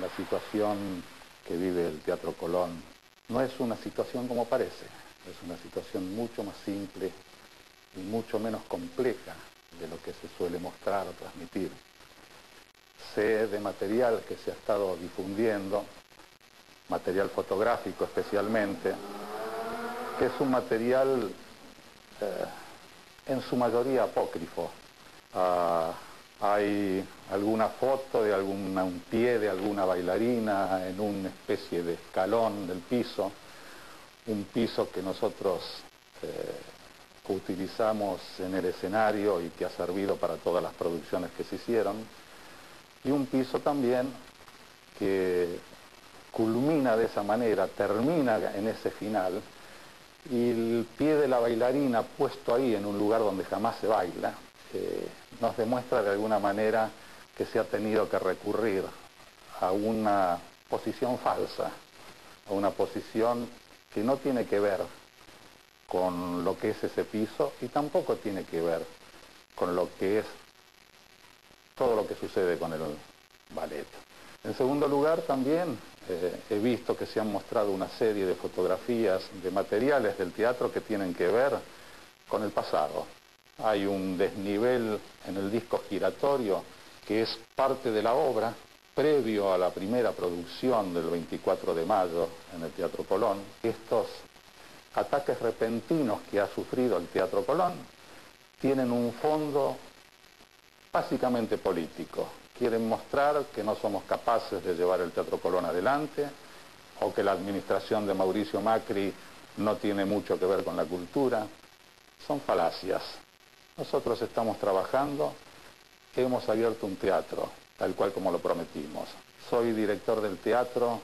La situación que vive el Teatro Colón no es una situación como parece, es una situación mucho más simple y mucho menos compleja de lo que se suele mostrar o transmitir. Sé de material que se ha estado difundiendo, material fotográfico especialmente, que es un material en su mayoría apócrifo. Hay alguna foto de un pie de alguna bailarina en una especie de escalón del piso, un piso que nosotros utilizamos en el escenario y que ha servido para todas las producciones que se hicieron, y un piso también que culmina de esa manera, termina en ese final, y el pie de la bailarina puesto ahí en un lugar donde jamás se baila, nos demuestra de alguna manera que se ha tenido que recurrir a una posición falsa, a una posición que no tiene que ver con lo que es ese piso y tampoco tiene que ver con lo que es todo lo que sucede con el ballet. En segundo lugar, también he visto que se han mostrado una serie de fotografías, de materiales del teatro que tienen que ver con el pasado. Hay un desnivel en el disco giratorio que es parte de la obra, previo a la primera producción del 24 de mayo en el Teatro Colón. Estos ataques repentinos que ha sufrido el Teatro Colón tienen un fondo básicamente político. Quieren mostrar que no somos capaces de llevar el Teatro Colón adelante, o que la administración de Mauricio Macri no tiene mucho que ver con la cultura. Son falacias. Nosotros estamos trabajando, hemos abierto un teatro, tal cual como lo prometimos. Soy director del teatro,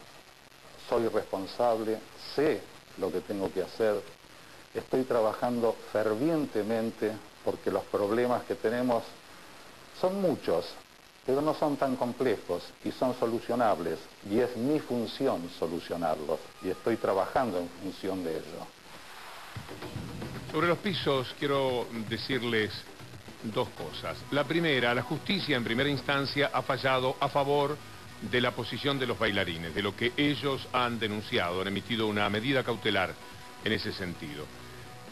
soy responsable, sé lo que tengo que hacer, estoy trabajando fervientemente porque los problemas que tenemos son muchos, pero no son tan complejos y son solucionables, y es mi función solucionarlos, y estoy trabajando en función de ello. Sobre los pisos quiero decirles dos cosas. La primera, la justicia en primera instancia ha fallado a favor de la posición de los bailarines, de lo que ellos han denunciado, han emitido una medida cautelar en ese sentido.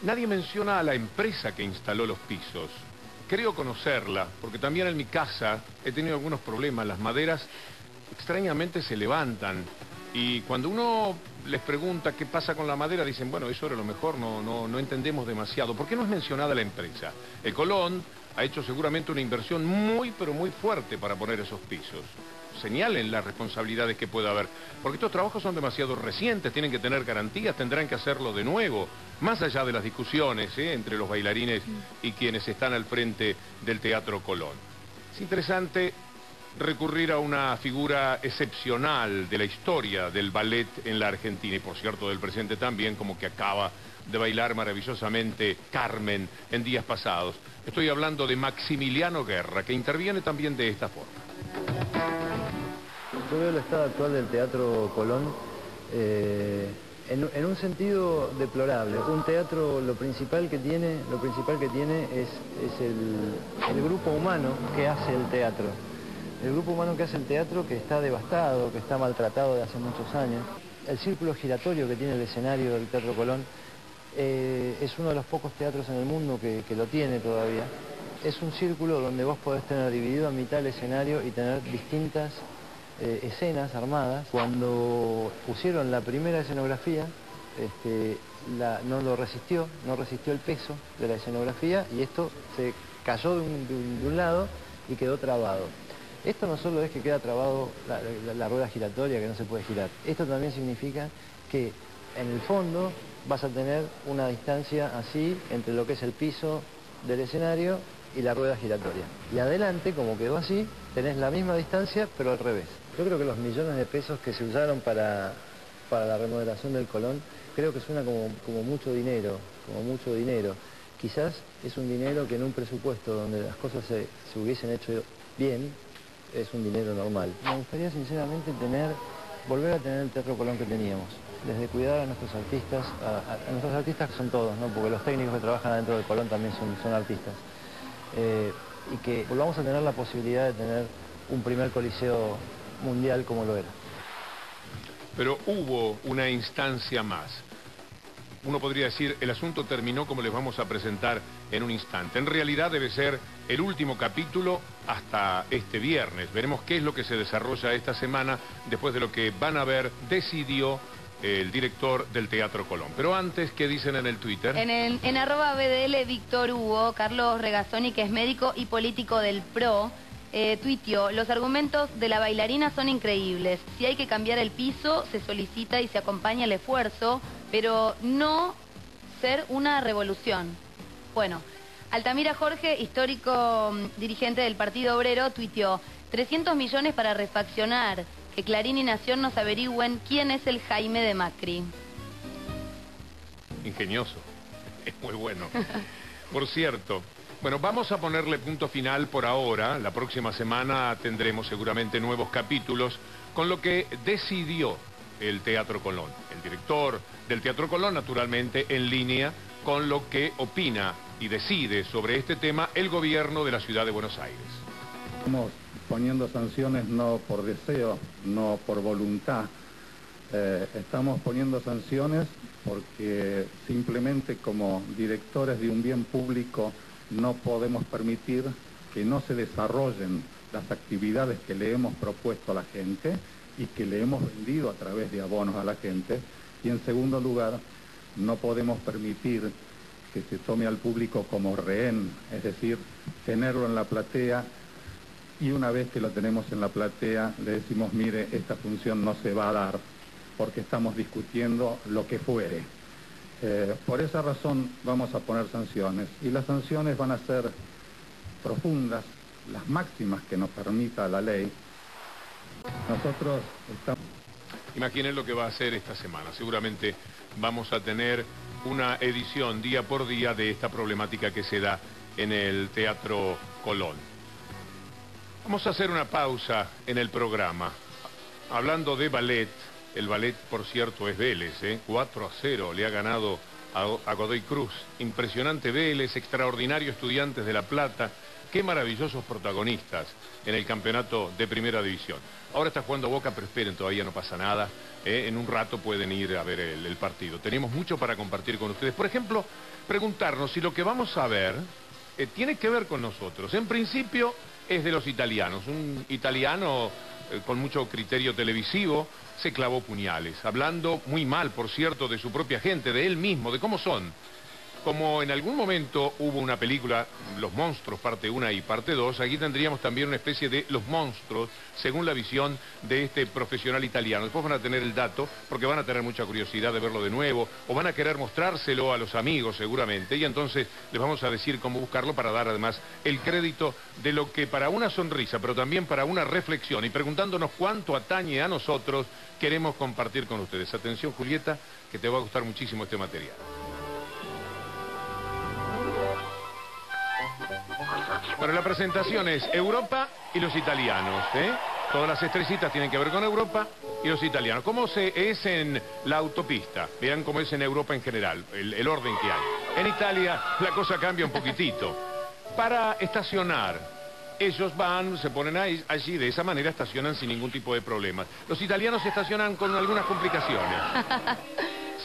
Nadie menciona a la empresa que instaló los pisos. Creo conocerla, porque también en mi casa he tenido algunos problemas. Las maderas extrañamente se levantan, y cuando uno les pregunta qué pasa con la madera, dicen, bueno, eso era lo mejor, no entendemos demasiado. ¿Por qué no es mencionada la empresa? El Colón ha hecho seguramente una inversión muy, pero muy fuerte para poner esos pisos. Señalen las responsabilidades que pueda haber, porque estos trabajos son demasiado recientes, tienen que tener garantías, tendrán que hacerlo de nuevo, más allá de las discusiones entre los bailarines y quienes están al frente del Teatro Colón. Es interesante recurrir a una figura excepcional de la historia del ballet en la Argentina, y por cierto del presente también, como que acaba de bailar maravillosamente Carmen en días pasados. Estoy hablando de Maximiliano Guerra, que interviene también de esta forma. Yo veo el estado actual del Teatro Colón en un sentido deplorable. Un teatro, lo principal que tiene es el grupo humano que hace el teatro. El grupo humano que hace el teatro, que está devastado, que está maltratado de hace muchos años. El círculo giratorio que tiene el escenario del Teatro Colón es uno de los pocos teatros en el mundo que lo tiene todavía. Es un círculo donde vos podés tener dividido a mitad el escenario y tener distintas escenas armadas. Cuando pusieron la primera escenografía, no resistió el peso de la escenografía, y esto se cayó de un lado y quedó trabado. Esto no solo es que queda trabado la rueda giratoria, que no se puede girar. Esto también significa que en el fondo vas a tener una distancia así entre lo que es el piso del escenario y la rueda giratoria. Y adelante, como quedó así, tenés la misma distancia, pero al revés. Yo creo que los millones de pesos que se usaron para la remodelación del Colón, creo que suena como mucho dinero, Quizás es un dinero que en un presupuesto donde las cosas se hubiesen hecho bien, es un dinero normal. Me gustaría sinceramente volver a tener el Teatro Colón que teníamos. Desde cuidar a nuestros artistas, a nuestros artistas que son todos, ¿no? Porque los técnicos que trabajan adentro del Colón también son artistas. Y que volvamos a tener la posibilidad de tener un primer coliseo mundial como lo era. Pero hubo una instancia más. Uno podría decir, el asunto terminó como les vamos a presentar en un instante. En realidad debe ser el último capítulo hasta este viernes. Veremos qué es lo que se desarrolla esta semana después de lo que Van a ver decidió el director del Teatro Colón. Pero antes, ¿qué dicen en el Twitter? En @BDL Víctor Hugo, Carlos Regazzoni, que es médico y político del PRO, tuiteó: los argumentos de la bailarina son increíbles. Si hay que cambiar el piso, se solicita y se acompaña el esfuerzo, pero no ser una revolución. Bueno, Altamira Jorge, histórico dirigente del Partido Obrero, tuiteó: 300 millones para refaccionar, que Clarín y Nación nos averigüen quién es el Jaime de Macri. Ingenioso, es muy bueno. Por cierto, bueno, vamos a ponerle punto final por ahora. La próxima semana tendremos seguramente nuevos capítulos con lo que decidió el Teatro Colón. El director del Teatro Colón, naturalmente, en línea con lo que opina y decide sobre este tema el gobierno de la ciudad de Buenos Aires. Estamos poniendo sanciones no por deseo, no por voluntad. Estamos poniendo sanciones porque simplemente como directores de un bien público no podemos permitir que no se desarrollen las actividades que le hemos propuesto a la gente y que le hemos vendido a través de abonos a la gente. Y en segundo lugar, no podemos permitir que se tome al público como rehén, es decir, tenerlo en la platea y una vez que lo tenemos en la platea le decimos: mire, esta función no se va a dar porque estamos discutiendo lo que fuere. Por esa razón vamos a poner sanciones, y las sanciones van a ser profundas, las máximas que nos permita la ley. Nosotros estamos... Imaginen lo que va a hacer esta semana. Seguramente vamos a tener una edición día por día de esta problemática que se da en el Teatro Colón. Vamos a hacer una pausa en el programa. Hablando de ballet, el ballet, por cierto, es Vélez, 4-0 le ha ganado a Godoy Cruz. Impresionante Vélez, extraordinario Estudiantes de La Plata. Qué maravillosos protagonistas en el campeonato de Primera División. Ahora está jugando Boca, pero esperen, todavía no pasa nada. En un rato pueden ir a ver el partido. Tenemos mucho para compartir con ustedes. Por ejemplo, preguntarnos si lo que vamos a ver tiene que ver con nosotros. En principio es de los italianos. Un italiano con mucho criterio televisivo se clavó puñales, hablando muy mal, por cierto, de su propia gente, de él mismo, de cómo son. Como en algún momento hubo una película, Los Monstruos, parte 1 y parte 2, aquí tendríamos también una especie de Los Monstruos, según la visión de este profesional italiano. Después van a tener el dato, porque van a tener mucha curiosidad de verlo de nuevo, o van a querer mostrárselo a los amigos seguramente, y entonces les vamos a decir cómo buscarlo para dar además el crédito de lo que para una sonrisa, pero también para una reflexión, y preguntándonos cuánto atañe a nosotros, queremos compartir con ustedes. Atención, Julieta, que te va a gustar muchísimo este material. Bueno, la presentación es Europa y los italianos, Todas las estrellitas tienen que ver con Europa y los italianos. ¿Cómo es en la autopista? Vean cómo es en Europa en general, el orden que hay. En Italia la cosa cambia un poquitito. Para estacionar, ellos van, se ponen allí, de esa manera estacionan sin ningún tipo de problemas. Los italianos estacionan con algunas complicaciones.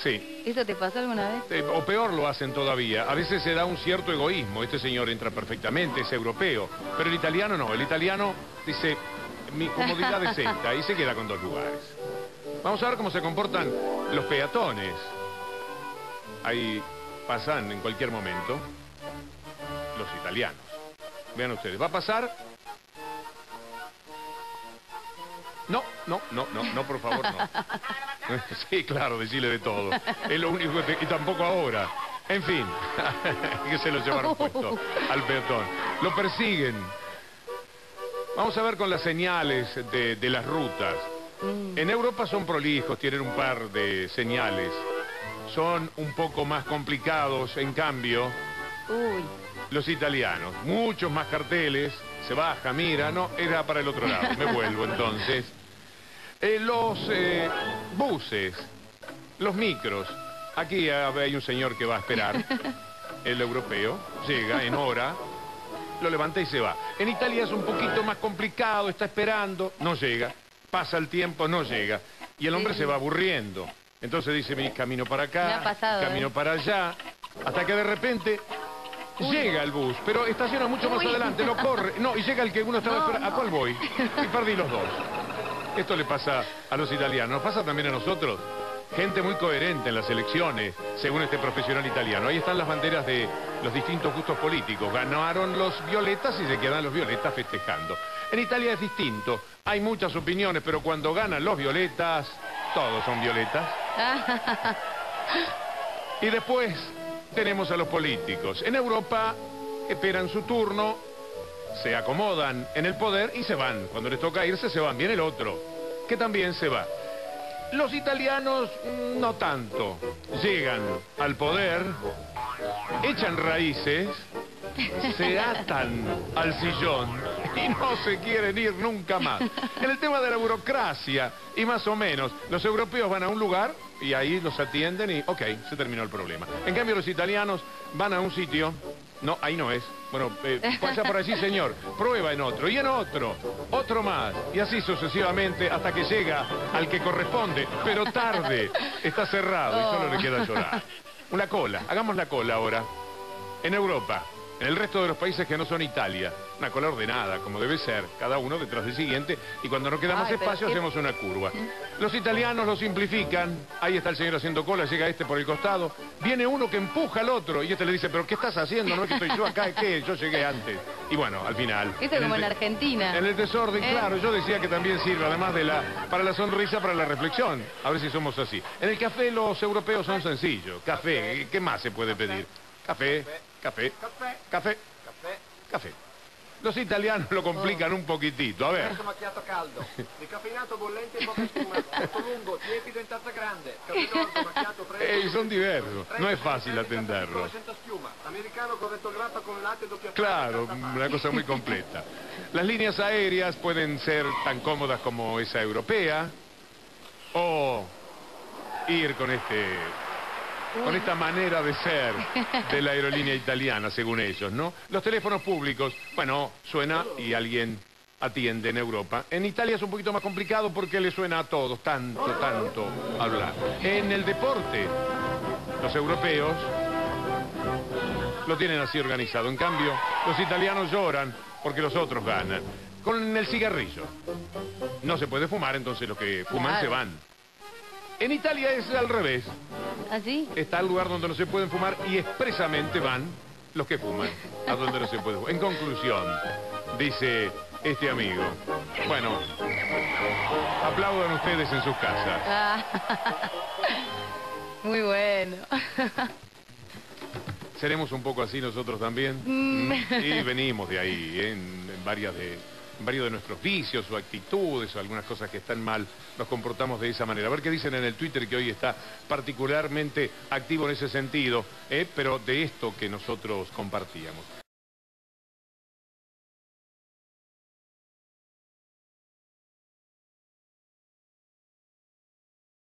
Sí. ¿Eso te pasó alguna vez? O peor lo hacen todavía. A veces se da un cierto egoísmo. Este señor entra perfectamente, es europeo. Pero el italiano no. El italiano dice, mi comodidad es esta, y se queda con 2 lugares. Vamos a ver cómo se comportan los peatones. Ahí pasan en cualquier momento los italianos. Vean ustedes, ¿va a pasar? No, por favor, no. Sí, claro, decirle de todo. Es lo único que... Y tampoco ahora. En fin, que se lo llevaron puesto al peatón. Lo persiguen. Vamos a ver con las señales de las rutas. En Europa son prolijos, tienen un par de señales. Son un poco más complicados, en cambio, los italianos. Muchos más carteles, se baja, mira, no, era para el otro lado. Me vuelvo entonces. Los buses, los micros. Aquí hay un señor que va a esperar, el europeo, llega en hora, lo levanta y se va. En Italia es un poquito más complicado, está esperando, no llega. pasa el tiempo, no llega. Y el hombre Sí. se va aburriendo. Entonces dice, camino para Me ha acá, pasado, camino para allá, hasta que de repente llega el bus, pero estaciona mucho más Uy. adelante, no corre. No, y llega el que uno estaba No, esperando. ¿A no. cuál voy? Y perdí los dos. Esto le pasa a los italianos, nos pasa también a nosotros. Gente muy coherente en las elecciones, según este profesional italiano. Ahí están las banderas de los distintos gustos políticos. Ganaron los violetas y se quedan los violetas festejando. En Italia es distinto. Hay muchas opiniones, pero cuando ganan los violetas, todos son violetas. Y después tenemos a los políticos. En Europa esperan su turno, se acomodan en el poder y se van. Cuando les toca irse, se van. Viene el otro, que también se va. Los italianos no tanto. Llegan al poder, echan raíces, se atan al sillón y no se quieren ir nunca más. En el tema de la burocracia, y más o menos, los europeos van a un lugar y ahí los atienden y ok, se terminó el problema. En cambio los italianos van a un sitio, no, ahí no es. Bueno, pasa por allí, señor, prueba en otro, y en otro, otro más, y así sucesivamente hasta que llega al que corresponde, pero tarde, está cerrado y solo le queda llorar. Una cola, hagamos la cola ahora. En Europa, en el resto de los países que no son Italia, una cola ordenada, como debe ser, cada uno detrás del siguiente, y cuando no queda más Ay, pero espacio qué- hacemos una curva. Los italianos lo simplifican, ahí está el señor haciendo cola, llega este por el costado, viene uno que empuja al otro, y este le dice, pero ¿qué estás haciendo? No es que estoy yo acá, es que yo llegué antes. Y bueno, al final... Esto es como en Argentina. En el desorden, claro, yo decía que también sirve, además de para la sonrisa, para la reflexión. A ver si somos así. En el café los europeos son sencillos. Café, ¿qué más se puede pedir? Café, café, café, café. Los italianos lo complican un poquitito, a ver. Espresso macchiato caldo, decaffeinato bollente e poca spuma, molto lungo, tiepido in tazza grande, caffè corto, macchiato fresco. Son diversos, no es fácil atenderlos. Senza schiuma, americano corretto grappa con latte doppio. Claro, una cosa muy completa. Las líneas aéreas pueden ser tan cómodas como esa europea, o ir con esta manera de ser de la aerolínea italiana, según ellos, ¿no? Los teléfonos públicos, bueno, suena y alguien atiende en Europa. En Italia es un poquito más complicado porque le suena a todos, tanto hablar. En el deporte, los europeos lo tienen así organizado. En cambio, los italianos lloran porque los otros ganan. Con el cigarrillo. No se puede fumar, entonces los que fuman Claro. se van. En Italia es al revés. ¿Así? Está el lugar donde no se pueden fumar y expresamente van los que fuman a donde no se puede fumar. En conclusión, dice este amigo, bueno, aplaudan ustedes en sus casas. Ah. Muy bueno. ¿Seremos un poco así nosotros también? Y venimos de ahí, en varios de nuestros vicios o actitudes o algunas cosas que están mal, nos comportamos de esa manera. A ver qué dicen en el Twitter, que hoy está particularmente activo en ese sentido, pero de esto que nosotros compartíamos.